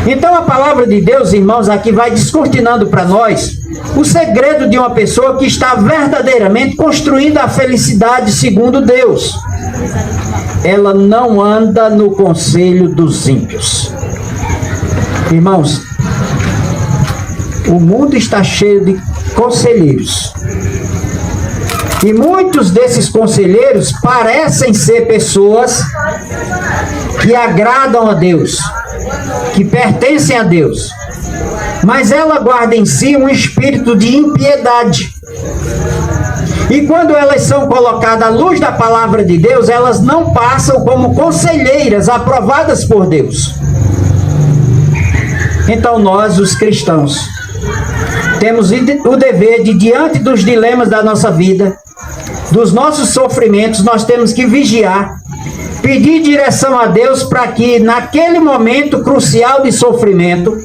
Então a palavra de Deus, irmãos, aqui vai descortinando para nós o segredo de uma pessoa que está verdadeiramente construindo a felicidade segundo Deus. Ela não anda no conselho dos ímpios. Irmãos, o mundo está cheio de conselheiros. E muitos desses conselheiros parecem ser pessoas que agradam a Deus, que pertencem a Deus. Mas ela guarda em si um espírito de impiedade. E quando elas são colocadas à luz da palavra de Deus, elas não passam como conselheiras aprovadas por Deus. Então nós, os cristãos, temos o dever de, diante dos dilemas da nossa vida, dos nossos sofrimentos, nós temos que vigiar, pedir direção a Deus para que naquele momento crucial de sofrimento,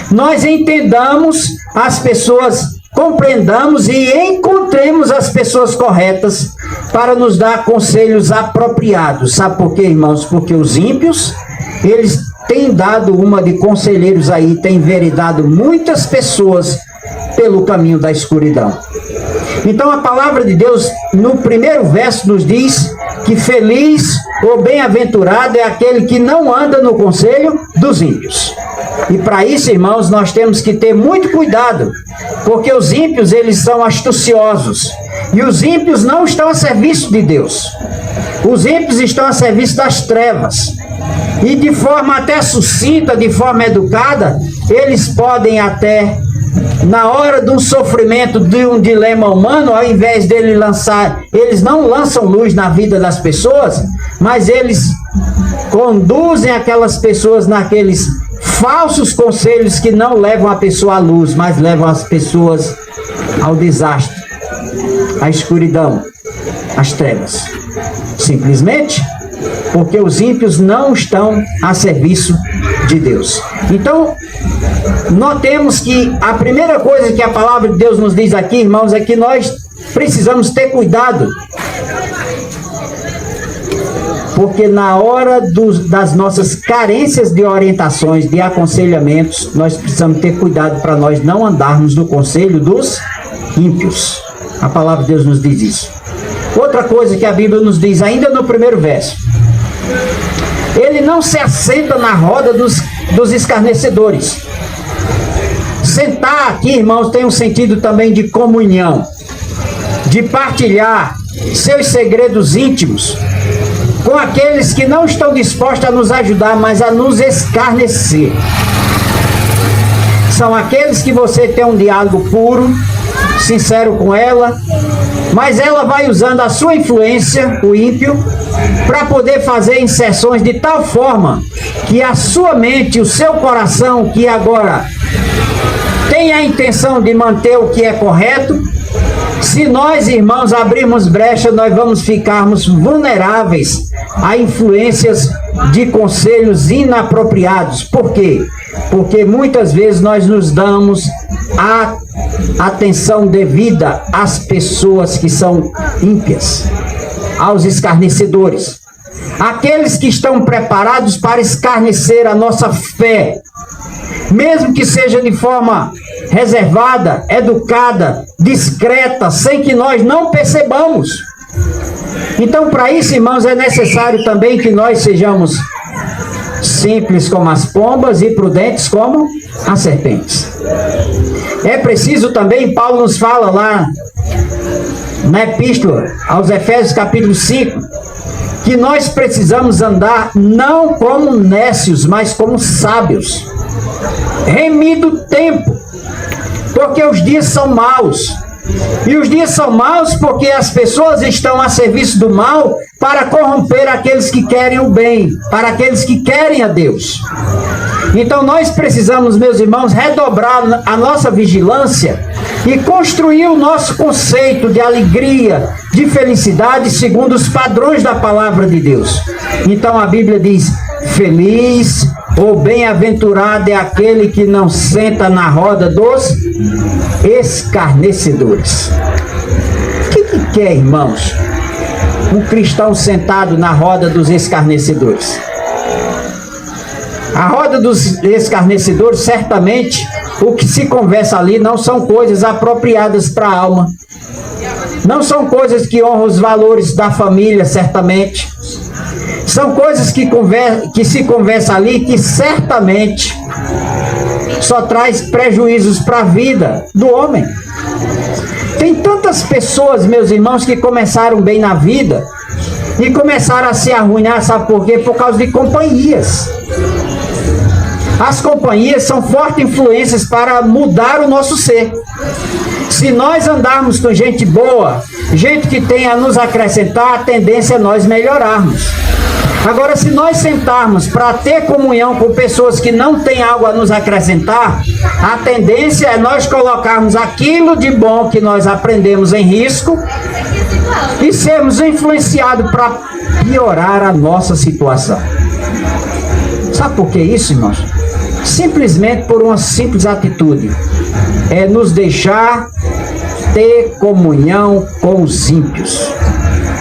nós entendamos as pessoas, compreendamos e encontremos as pessoas corretas para nos dar conselhos apropriados. Sabe por quê, irmãos? Porque os ímpios, eles têm dado uma de conselheiros aí, têm enveredado muitas pessoas pelo caminho da escuridão. Então a palavra de Deus, no primeiro verso, nos diz que feliz ou bem-aventurado é aquele que não anda no conselho dos ímpios. E para isso, irmãos, nós temos que ter muito cuidado, porque os ímpios, eles são astuciosos, e os ímpios não estão a serviço de Deus. Os ímpios estão a serviço das trevas, e de forma até sucinta, de forma educada, eles podem até, na hora de um sofrimento, de um dilema humano, ao invés dele lançar, eles não lançam luz na vida das pessoas, mas eles conduzem aquelas pessoas naqueles falsos conselhos que não levam a pessoa à luz, mas levam as pessoas ao desastre, à escuridão, às trevas. Simplesmente porque os ímpios não estão a serviço de Deus. Então, notemos que a primeira coisa que a palavra de Deus nos diz aqui, irmãos, é que nós precisamos ter cuidado. Porque na hora das nossas carências de orientações, de aconselhamentos, nós precisamos ter cuidado para nós não andarmos no conselho dos ímpios. A palavra de Deus nos diz isso. Outra coisa que a Bíblia nos diz, ainda no primeiro verso: ele não se assenta na roda dos escarnecedores. Sentar aqui, irmãos, tem um sentido também de comunhão, de partilhar seus segredos íntimos com aqueles que não estão dispostos a nos ajudar, mas a nos escarnecer. São aqueles que você tem um diálogo puro, sincero com ela, mas ela vai usando a sua influência, o ímpio, para poder fazer inserções de tal forma que a sua mente, o seu coração, que agora tem a intenção de manter o que é correto, se nós, irmãos, abrirmos brecha, nós vamos ficarmos vulneráveis a influências de conselhos inapropriados. Por quê? Porque muitas vezes nós nos damos a atenção devida às pessoas que são ímpias, aos escarnecedores, aqueles que estão preparados para escarnecer a nossa fé, mesmo que seja de forma reservada, educada, discreta, sem que nós não percebamos. Então, para isso, irmãos, é necessário também que nós sejamos simples como as pombas e prudentes como as serpentes. É preciso também, Paulo nos fala lá na epístola aos Efésios capítulo 5, que nós precisamos andar não como nécios, mas como sábios, remido o tempo, porque os dias são maus. E os dias são maus porque as pessoas estão a serviço do mal para corromper aqueles que querem o bem, para aqueles que querem a Deus. Então nós precisamos, meus irmãos, redobrar a nossa vigilância e construir o nosso conceito de alegria, de felicidade, segundo os padrões da palavra de Deus. Então a Bíblia diz: feliz ou bem-aventurado é aquele que não senta na roda dos escarnecedores. O que quer, irmãos, um cristão sentado na roda dos escarnecedores? A roda dos escarnecedores, certamente, o que se conversa ali não são coisas apropriadas para a alma. Não são coisas que honram os valores da família, certamente. São coisas que se conversa ali que certamente só traz prejuízos para a vida do homem. Tem tantas pessoas, meus irmãos, que começaram bem na vida e começaram a se arruinar, sabe por quê? Por causa de companhias. As companhias são fortes influências para mudar o nosso ser. Se nós andarmos com gente boa, gente que tem a nos acrescentar, a tendência é nós melhorarmos. Agora, se nós sentarmos para ter comunhão com pessoas que não têm algo a nos acrescentar, a tendência é nós colocarmos aquilo de bom que nós aprendemos em risco e sermos influenciados para piorar a nossa situação. Sabe por que isso, irmãos? Simplesmente por uma simples atitude. É nos deixar ter comunhão com os ímpios,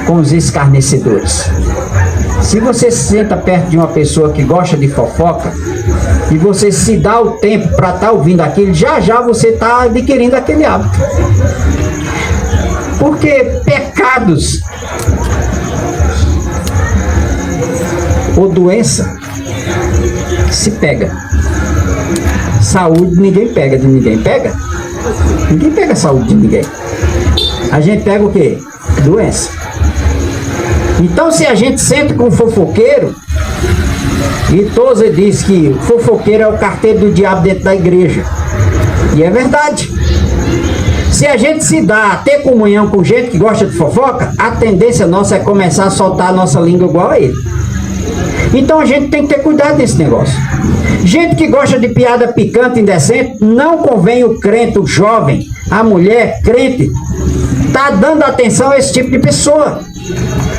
com os escarnecedores. Se você se senta perto de uma pessoa que gosta de fofoca e você se dá o tempo para estar ouvindo aquilo, já já você está adquirindo aquele hábito. Porque pecados ou doença se pega. Saúde ninguém pega de ninguém. Pega? Ninguém pega a saúde de ninguém. A gente pega o quê? Doença. Então, se a gente senta com um fofoqueiro, e Tozer diz que fofoqueiro é o carteiro do diabo dentro da igreja. E é verdade. Se a gente se dá a ter comunhão com gente que gosta de fofoca, a tendência nossa é começar a soltar a nossa língua igual a ele. Então a gente tem que ter cuidado desse negócio. Gente que gosta de piada picante, indecente, não convém o crente, o jovem, a mulher crente, tá dando atenção a esse tipo de pessoa.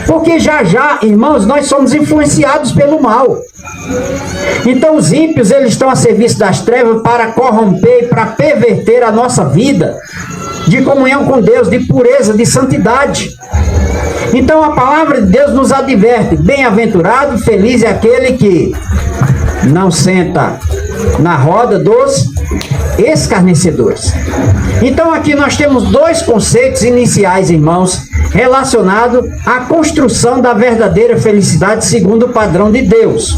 Porque já já, irmãos, nós somos influenciados pelo mal. Então os ímpios, eles estão a serviço das trevas para corromper e para perverter a nossa vida de comunhão com Deus, de pureza, de santidade. Então a palavra de Deus nos adverte: bem-aventurado, feliz é aquele que não senta na roda dos escarnecedores. Então aqui nós temos dois conceitos iniciais, irmãos, relacionados à construção da verdadeira felicidade segundo o padrão de Deus.